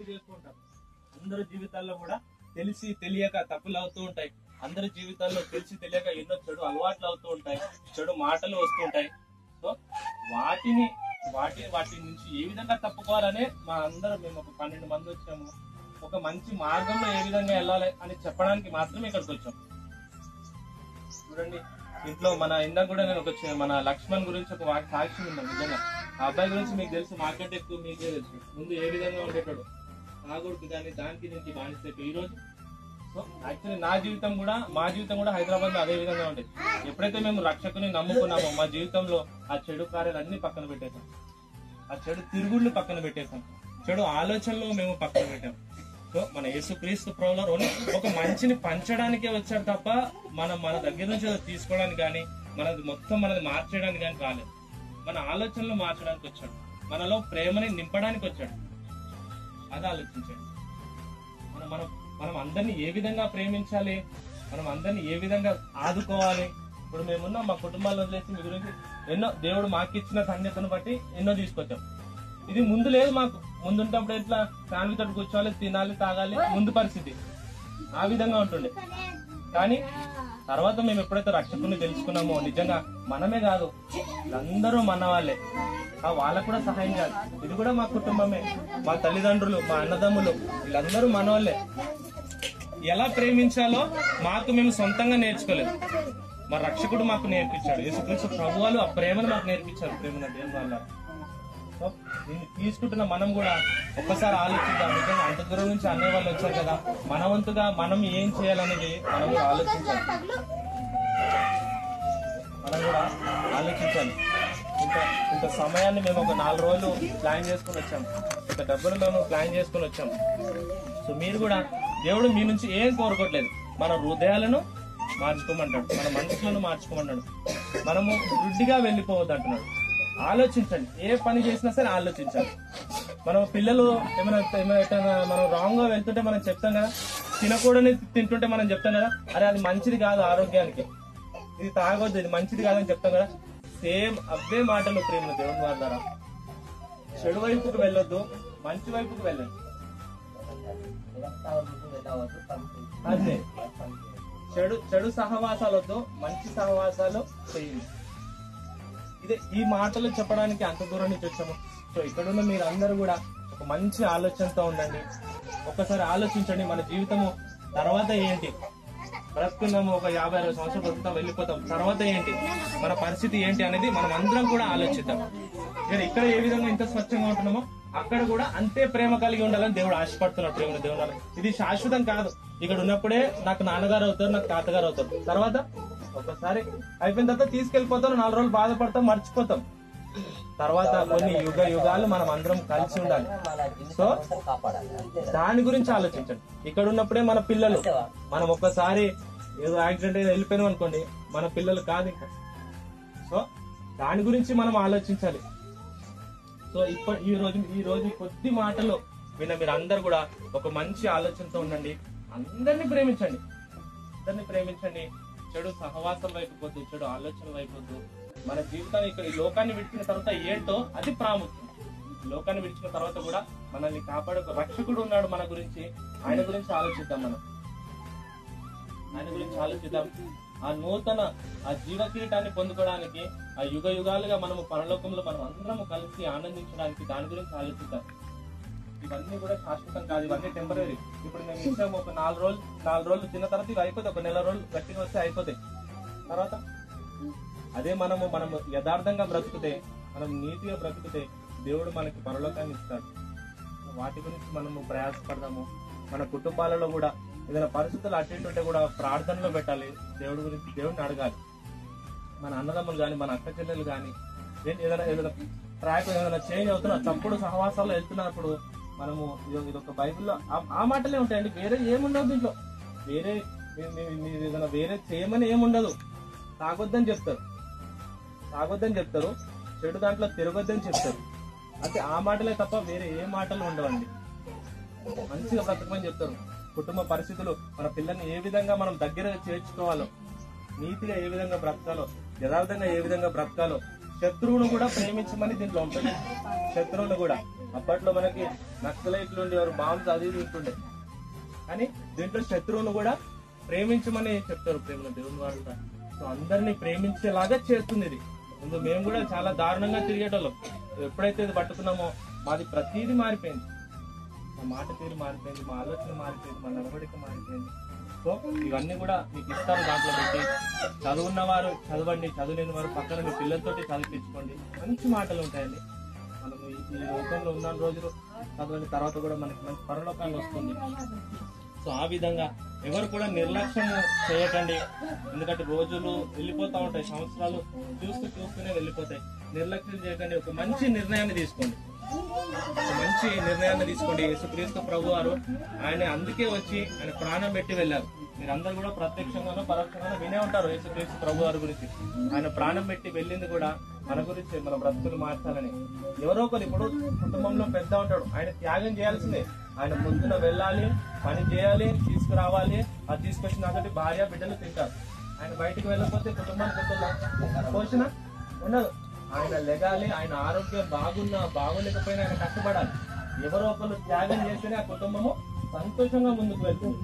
తప్పు చేస్తూ ఉంటాం. అందరి జీవితాల్లో కూడా తెలిసి తెలియక తప్పులు అవుతూ ఉంటాయి. అందరి జీవితాల్లో తెలిసి తెలియక ఎన్నో చెడు అలవాట్లు అవుతూ ఉంటాయి, చెడు మాటలు వస్తూ ఉంటాయి. సో వాటి నుంచి ఏ విధంగా తప్పుకోవాలనే మా అందరం మేము ఒక 12 మంది వచ్చాము. ఒక మంచి మార్గంలో ఏ విధంగా వెళ్ళాలి అని చెప్పడానికి మాత్రమే ఇక్కడికి వచ్చాం. చూడండి, ఇంట్లో మన ఇందాక కూడా నేను మన లక్ష్మణ్ గురించి ఒక సాక్ష్యం ఉన్నాం. నిజంగా ఆ అబ్బాయి గురించి మీకు తెలుసు, మాకంటే ఎక్కువ మీకే తెలుసు. ముందు ఏ విధంగా ఉండేటాడు, తాగుడుకు కానీ దానికి దీనికి బానిసైపోయి ఈ రోజు. సో యాక్చువల్లీ మా జీవితం కూడా హైదరాబాద్ లో అదే విధంగా ఉంటాయి. ఎప్పుడైతే మేము రక్షకుని నమ్ముకున్నామో మా జీవితంలో ఆ చెడు కార్యాలన్నీ పక్కన పెట్టేసాం, ఆ చెడు తిరుగుళ్ళు పక్కన పెట్టేసాం, చెడు ఆలోచనలు మేము పక్కన పెట్టాం. సో మన యేసుక్రీస్తు ప్రభువు ఒక మంచిని పంచడానికే వచ్చాడు తప్ప మన దగ్గర నుంచి అది తీసుకోవడానికి కానీ మనది మార్చేయడానికి కానీ రాలేదు. మన ఆలోచనలు మార్చడానికి వచ్చాడు, మనలో ప్రేమని నింపడానికి వచ్చాడు. అది ఆలోచించండి. మనం అందరినీ ఏ విధంగా ప్రేమించాలి, మనం అందరినీ ఏ విధంగా ఆదుకోవాలి. ఇప్పుడు మేమున్నాం, మా కుటుంబాల్లో వదిలేసి మీ గురించి ఎన్నో దేవుడు మాకు ఇచ్చిన ధన్యతను బట్టి ఎన్నో తీసుకొచ్చాం. ఇది ముందు లేదు మాకు. ముందుంటప్పుడు ఎట్లా ఫ్యామిలీ తోటి కూర్చోవాలి, తినాలి, తాగాలి, ముందు పరిస్థితి ఆ విధంగా ఉంటుండే. కానీ తర్వాత మేము ఎప్పుడైతే రక్షకుని తెలుసుకున్నామో నిజంగా మనమే కాదు, అందరూ మన వాళ్ళే. వాళ్ళకు కూడా సహాయం చేయాలి. ఇది కూడా మా కుటుంబమే, మా తల్లిదండ్రులు, మా అన్నదమ్ములు, వీళ్ళందరూ మన వాళ్ళే. ఎలా ప్రేమించాలో మాకు మేము సొంతంగా నేర్చుకోలేదు, మా రక్షకుడు మాకు నేర్పించాడు. యేసుక్రీస్తు ప్రభువులు ఆ ప్రేమను మాకు నేర్పించారు. ప్రేమ దేవుని వల్ల దీన్ని తీసుకుంటున్న మనం కూడా ఒక్కసారి ఆలోచిద్దాం. నిజంగా అంత దూరం నుంచి అన్నయ్య వాళ్ళు వచ్చారు కదా, మన వంతుగా మనం ఏం చేయాలనేది మనం కూడా ఆలోచించాలి. ఇంత సమయాన్ని మేము ఒక 4 రోజులు ప్లాన్ చేసుకుని వచ్చాం, ఇంత డబ్బులు మేము ప్లాన్ చేసుకుని వచ్చాం. సో మీరు కూడా, దేవుడు మీ నుంచి ఏం కోరుకోవట్లేదు, మన హృదయాలను మార్చుకోమంటాడు, మన మనసులను మార్చుకోమంటాడు. మనము గుడ్డిగా వెళ్ళిపోవద్దు అంటున్నాడు. ఆలోచించండి, ఏ పని చేసినా సరే ఆలోచించాలి. మనం పిల్లలు ఏమైనా మనం రాంగ్ గా వెళ్తుంటే మనం చెప్తాం కదా, తినకూడని తింటుంటే మనం చెప్తాం కదా, అరే అది మంచిది కాదు ఆరోగ్యానికి, ఇది తాగొద్దు, ఇది మంచిది కాదని చెప్తాం కదా. సేమ్ అవే మాటలు ప్రేమ దేవుని వారి ద్వారా. చెడు వైపుకు వెళ్ళొద్దు, మంచి వైపుకు వెళ్ళండి. అదే చెడు సహవాసాలు వద్దు, మంచి సహవాసాలు చేయండి. ఇదే ఈ మాటలు చెప్పడానికి అంత దూరం నుంచి వచ్చాము. సో ఇక్కడున్న మీరు అందరూ కూడా ఒక మంచి ఆలోచనతో ఉండండి. ఒక్కసారి ఆలోచించండి, మన జీవితము తర్వాత ఏంటి, బ్రతుకున్నాము ఒక 50-60 సంవత్సరాలు బ్రతుకుతాం, వెళ్ళిపోతాం, తర్వాత ఏంటి, మన పరిస్థితి ఏంటి అనేది మనం అందరం కూడా ఆలోచిద్దాం. ఇక్కడ ఏ విధంగా ఇంత స్వచ్ఛంగా ఉంటున్నామో అక్కడ కూడా అంతే ప్రేమ కలిగి ఉండాలని దేవుడు ఆశపడుతున్నాడు. ప్రేమ దేవుడు ఇది శాశ్వతం కాదు. ఇక్కడ ఉన్నప్పుడే నాకు నాన్నగారు అవుతారు, నాకు తాతగారు అవుతారు, తర్వాత ఒకసారి అయిపోయిన తర్వాత తీసుకెళ్లిపోతాం, 4 రోజులు బాధపడతాం, మర్చిపోతాం. తర్వాత కొన్ని యుగాలు మనం అందరం కలిసి ఉండాలి. సో దాని గురించి ఆలోచించండి. ఇక్కడ ఉన్నప్పుడే మన పిల్లలు, మనం ఒక్కసారి ఏదో యాక్సిడెంట్ అయినా వెళ్ళిపోయినాం అనుకోండి, మన పిల్లలు కాదు ఇంకా. సో దాని గురించి మనం ఆలోచించాలి. సో ఈ రోజు కొద్ది మాటలు విన్న మీరు అందరు కూడా ఒక మంచి ఆలోచనతో ఉండండి. అందరినీ ప్రేమించండి. చెడు సహవాసం వైపు పోద్దు, చెడు ఆలోచన వైపు వద్దు. మన జీవితాన్ని ఇక్కడ ఈ లోకాన్ని విడిచిన తర్వాత ఏంటో అది ప్రాముఖ్యం. లోకాన్ని విడిచిన తర్వాత కూడా మనల్ని కాపాడే రక్షకుడు ఉన్నాడు మన గురించి. ఆయన గురించి ఆలోచిద్దాం. ఆ జీవ కిరీటాన్ని పొందుకోవడానికి, ఆ యుగాలుగా మనము పరలోకంలో మనం అందరము కలిసి ఆనందించడానికి దాని గురించి ఆలోచిద్దాం. ఇవన్నీ కూడా శాశ్వతం కాదు, ఇవన్నీ టెంపరీ. ఇప్పుడు మేము ఇచ్చాము ఒక 4 రోజులు తిన్న తర్వాత ఇవి అయిపోతాయి, ఒక 1 నెల రోజులు గట్టిగా వస్తే అయిపోతాయి. తర్వాత అదే మనము యథార్థంగా బ్రతుకుతే, మనం నీతిగా బ్రతుకుతే దేవుడు మనకి పరలోకాన్ని ఇస్తాడు. వాటి గురించి మనము ప్రయాసపడదాము. మన కుటుంబాలలో కూడా ఏదైనా పరిస్థితులు అటు ఇటు ఉంటే కూడా ప్రార్థనలో పెట్టాలి, దేవుడిని అడగాలి. మన అన్నదమ్ములు కానీ, మన అక్క చెల్లెలు కానీ ఏదైనా ట్రాక్ ఏదైనా చేంజ్ అవుతున్నా, తప్పుడు సహవాసాల్లో వెళ్తున్నప్పుడు మనము ఇదొక బైబిల్లో ఆ మాటలే ఉంటాయండి, వేరే ఏముండదు దీంట్లో. ఏదైనా వేరే చేయమని ఏముండదు. తాగొద్దని చెప్తారు, చెడు దాంట్లో తిరగొద్దని చెప్తారు. అంటే ఆ మాటలే తప్ప వేరే ఏ మాటలు ఉండవండి. మంచిగా బ్రతకమని చెప్తారు. కుటుంబ పరిస్థితులు, మన పిల్లల్ని ఏ విధంగా మనం దగ్గర చేర్చుకోవాలో, నీతిగా ఏ విధంగా బ్రతకాలో, యథార్థంగా ఏ విధంగా బ్రతకాలో, శత్రువును కూడా ప్రేమించమని దీంట్లో ఉంటుంది. శత్రువును కూడా అప్పట్లో మనకి నక్సలైట్లు ఉండేవారు, బాంబ్స్ అది ఉంటుండే. కానీ దీంట్లో శత్రువును కూడా ప్రేమించమని చెప్తారు ప్రేమ దేవుని వాళ్ళు. సో అందరినీ ప్రేమించేలాగా చేస్తుంది ఇది. ముందు మేము కూడా చాలా దారుణంగా తిరిగేటోళ్ళం. ఎప్పుడైతే ఇది పట్టుకున్నామో మాది ప్రతీది మారిపోయింది. మా మాట తీరు మారిపోయింది, మా ఆలోచన మారిపోయింది, మా నడవడిక మారిపోయింది. సో ఇవన్నీ కూడా మీకు ఇస్తాను దాంట్లో పెట్టి. చదువున్న వారు చదవండి, చదువులేని వారు పక్కన మీ పిల్లలతోటి చదివించుకోండి. మంచి మాటలు ఉంటాయండి. మనం ఈ లోకంలో ఉన్న రోజులు చదవని తర్వాత కూడా మనకి మంచి పరలోకాలు వస్తుంది. సో ఆ విధంగా ఎవరు కూడా నిర్లక్ష్యం చేయకండి. ఎందుకంటే రోజులు వెళ్ళిపోతా ఉంటాయి, సంవత్సరాలు చూస్తూనే వెళ్ళిపోతాయి. నిర్లక్ష్యం చేయకండి. ఒక మంచి నిర్ణయాన్ని తీసుకోండి. యేసుక్రీస్తు ప్రభు వారు ఆయన అందుకే వచ్చి ఆయన ప్రాణం పెట్టి వెళ్ళారు. మీరందరూ కూడా ప్రత్యక్షంగానో పరోక్షంగానో వినే ఉంటారు యేసుక్రీస్తు ప్రభు వారి గురించి. ఆయన ప్రాణం పెట్టి వెళ్ళింది కూడా మన గురించి, మన బ్రతుకులు మార్చాలని. ఎవరో ఒకరు ఇప్పుడు కుటుంబంలో పెద్ద ఉంటాడు, ఆయన త్యాగం చేయాల్సిందే. ఆయన పొద్దున వెళ్ళాలి, పని చేయాలి, తీసుకురావాలి. అది తీసుకొచ్చినాక భార్య బిడ్డలు తింటారు. ఆయన బయటికి వెళ్ళకపోతే కుటుంబానికి పోషణ ఉండదు. ఆయన లెగాలి, ఆయన ఆరోగ్యం బాగోలేకపోయినా ఆయన కష్టపడాలి. ఎవరో ఒకరు త్యాగం చేస్తేనే ఆ కుటుంబము సంతోషంగా ముందుకు వెళ్తుంది.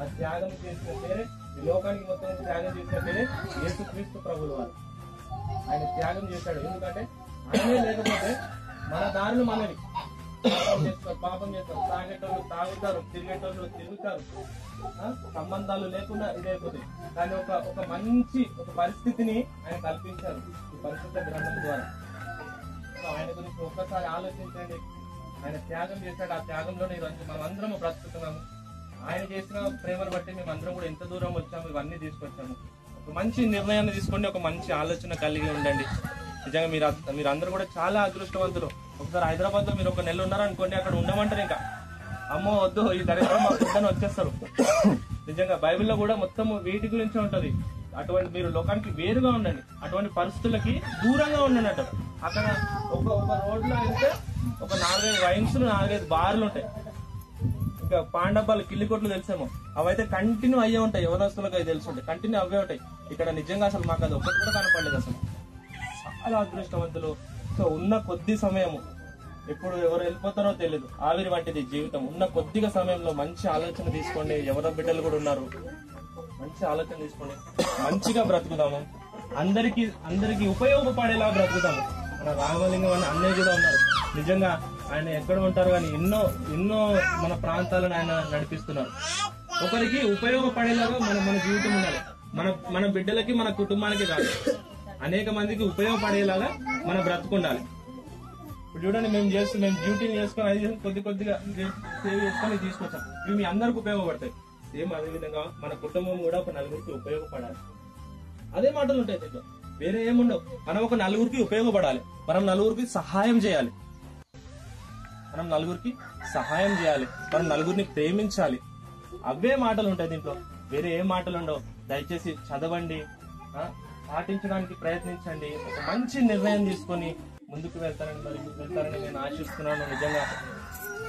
ఆ త్యాగం చేసిన పేరే, ఈ లోకానికి మొత్తం త్యాగం చేసిన పేరే యేసుక్రీస్తు ప్రభువు వారు. ఆయన త్యాగం చేశాడు. ఎందుకంటే ఆయనే లేకపోతే మన దారులు మనవి. పాపం చేస్తారు, తాగేటోళ్ళు తాగుతారు, తిరిగేటోళ్ళు తిరుగుతారు, సంబంధాలు లేకుండా ఇదైపోతుంది. కానీ ఒక మంచి పరిస్థితిని ఆయన కల్పించారు ఈ పరిశుద్ధ గ్రంథం ద్వారా. ఆయన గురించి ఒక్కసారి ఆలోచించండి. ఆయన త్యాగం చేశాడు. ఆ త్యాగంలోనే ఈరోజు మనం అందరం బ్రతుకుతున్నాము. ఆయన చేసిన ప్రేమను బట్టి మేము అందరం కూడా ఎంత దూరం వచ్చాము, ఇవన్నీ తీసుకొచ్చాము. ఒక మంచి నిర్ణయాన్ని తీసుకోండి, ఒక మంచి ఆలోచన కలిగి ఉండండి. నిజంగా మీరు అందరూ కూడా చాలా అదృష్టవంతులు. ఒకసారి హైదరాబాద్ లో మీరు ఒక నెల ఉన్నారనుకోండి, అక్కడ ఉండమంటారు. ఇంకా అమ్మో వద్దు, ఈ దరిద్రం మా పిల్లలు వచ్చేస్తారు. నిజంగా బైబిల్లో కూడా మొత్తం వీటి గురించే ఉంటది. అటువంటి మీరు లోకానికి వేరుగా ఉండండి, అటువంటి పరిస్థితులకి దూరంగా ఉండండి అంటారు. అక్కడ ఒక రోడ్లో అయితే ఒక 4-5 వైన్స్ 4-5 బార్లు ఉంటాయి. ఇంకా పాండబ్బాలు కిల్లికొట్లు తెలిసేమో, అవైతే కంటిన్యూ అయ్యే ఉంటాయి. యవనస్తులకు అవి తెలిసి ఉంటాయి, కంటిన్యూ అవే ఉంటాయి. ఇక్కడ నిజంగా అసలు మాకు అది ఒక్కటి కూడా కనపడలేదు. అసలు చాలా అదృష్టవంతులు. సో ఉన్న కొద్ది సమయము, ఎప్పుడు ఎవరు వెళ్ళిపోతారో తెలియదు, ఆవిరి వంటిది జీవితం. ఉన్న కొద్దిగా సమయంలో మంచి ఆలోచన తీసుకోండి. ఎవరో బిడ్డలు కూడా ఉన్నారు, మంచి ఆలోచన తీసుకోండి. మంచిగా బ్రతుకుదాము, అందరికి ఉపయోగపడేలా బ్రతుకుతాము. మన రామలింగం అనే అన్నయ్య కూడా ఉన్నారు. నిజంగా ఆయన ఎక్కడ ఉంటారు కానీ ఎన్నో మన ప్రాంతాలను ఆయన నడిపిస్తున్నారు. ఒకరికి ఉపయోగపడేలాగా మన జీవితం ఉండాలి. మన బిడ్డలకి, మన కుటుంబానికి కాదు, అనేక మందికి ఉపయోగపడేలాగా మన బ్రతుకుండాలి. ఇప్పుడు చూడండి, మేము డ్యూటీని చేసుకొని అది కొద్దిగా సేవ్ చేసుకొని తీసుకొచ్చాం. ఇవి మీ అందరికి ఉపయోగపడతాయి. సేమ్ అదే విధంగా మన కుటుంబం కూడా ఒక నలుగురికి ఉపయోగపడాలి. అదే మాటలు ఉంటాయి దీంట్లో, వేరే ఏముండవు. మనం ఒక నలుగురికి ఉపయోగపడాలి, మనం నలుగురికి సహాయం చేయాలి, మనం నలుగురిని ప్రేమించాలి. అవే మాటలు ఉంటాయి దీంట్లో, వేరే ఏ మాటలు ఉండవు. దయచేసి చదవండి, పాటించడానికి ప్రయత్నించండి. ఒక మంచి నిర్ణయం తీసుకొని ముందుకు వెళ్తారని నేను ఆశిస్తున్నాను. నిజంగా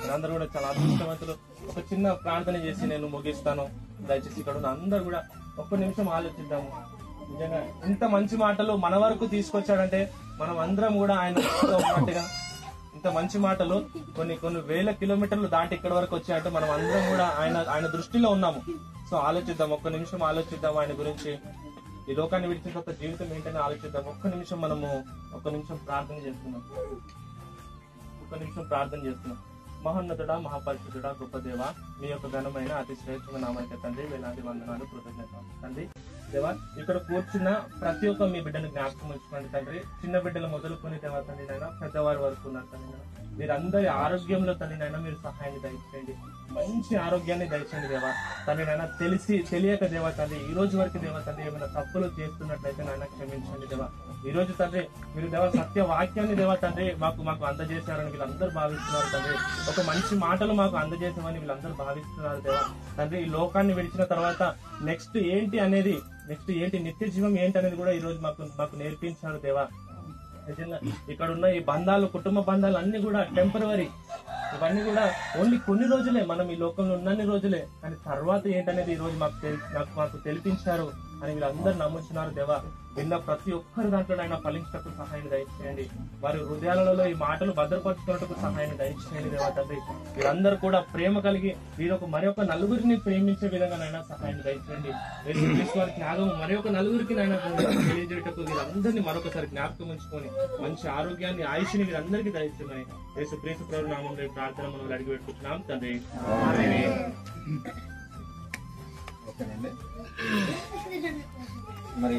మీరందరూ కూడా చాలా అదృష్టవంతులు. ఒక చిన్న ప్రార్థన చేసి నేను ముగిస్తాను. దయచేసి ఇక్కడ ఉన్న అందరూ కూడా ఒక్క నిమిషం ఆలోచిద్దాము. నిజంగా ఇంత మంచి మాటలు మన వరకు తీసుకొచ్చాడంటే మనం అందరం కూడా ఆయన ఉన్నట్టుగా, ఇంత మంచి మాటలు కొన్ని వేల కిలోమీటర్లు దాటి ఇక్కడ వరకు వచ్చాయంటే మనం అందరం కూడా ఆయన దృష్టిలో ఉన్నాము. సో ఆలోచిద్దాం, ఒక్క నిమిషం ఆలోచిద్దాం ఆయన గురించి. ఈ లోకాన్ని విడిచిన తర్వాత జీవితం ఏంటని ఆలోచిద్దాం. ఒక్క నిమిషం ప్రార్థన చేస్తున్నాం. మహోన్నతుడా, మహాపరిశుద్ధుడా, గొప్ప దేవ, మీ యొక్క ఘనమైన అతి శ్రేష్టమైన నామానికి తండ్రి వేలాది వందనాలు, కృతజ్ఞతలు తండ్రి. దేవా, ఇక్కడ కూర్చున్న ప్రతి ఒక్క మీ బిడ్డను జ్ఞాపకం ఉంచుకోండి తండ్రి. చిన్న బిడ్డలు మొదలుకొని దేవా తండ్రి నాయన, పెద్దవారి వరకు ఉన్నారు తండ్రి. మీరందరి ఆరోగ్యంలో తండ్రి నాయన మీరు సహాయాన్ని దయచేయండి, మంచి ఆరోగ్యాన్ని దయచేయండి దేవా తండ్రి నాయన. తెలియక దేవా తండ్రి ఈ రోజు వరకు దేవా తండ్రి ఏమైనా తప్పులు చేస్తున్నట్లయితే నాయన క్షమించండి దేవా. ఈ రోజు తండ్రి మీరు దేవా సత్య వాక్యాన్ని దేవా తండ్రి మాకు అందజేశారని వీళ్ళందరూ భావిస్తున్నారు తండ్రి. ఒక మంచి మాటలు మాకు అందజేసామని వీళ్ళందరూ భావిస్తున్నారు దేవా తండ్రి. ఈ లోకాన్ని విడిచిన తర్వాత నెక్స్ట్ ఏంటి నిత్య జీవం ఏంటి అనేది కూడా ఈ రోజు మాకు నేర్పించారు దేవా. నిజంగా ఇక్కడ ఉన్న ఈ బంధాలు, కుటుంబ బంధాలు అన్ని కూడా టెంపరవరీ. ఇవన్నీ కూడా ఓన్లీ కొన్ని రోజులే, మనం ఈ లోకంలో ఉన్నన్ని రోజులే. కానీ తర్వాత ఏంటనేది ఈ రోజు మాకు తెలిపించారు. అని వీళ్ళందరూ నమ్ముతున్నారు దేవా. విన్న ప్రతి ఒక్కరి దాంట్లో ఆయన ఫలించటకు సహాయాన్ని దయచేయండి. వారి హృదయాలలో ఈ మాటలు భద్రపరుచుకున్నట్టుకు సహాయాన్ని దయచేయండి దేవా తండ్రి. వీరందరూ కూడా ప్రేమ కలిగి వీరొక మరొక నలుగురిని ప్రేమించే విధంగా నాయన సహాయాన్ని దయచేయండి. యేసుక్రీస్తు వారి త్యాగం మరొక నలుగురికి నాయన తెలియజేయటకు వీరందరినీ మరొకసారి జ్ఞాపకం ఉంచుకొని మంచి ఆరోగ్యాన్ని ఆయుష్ని వీరందరికీ దయచేయండి. యేసుక్రీస్తు ప్రభు నామములో ప్రార్థన మనం అడిగి పెట్టుకుంటున్నాం తండ్రి. ఓకేనండి. మరి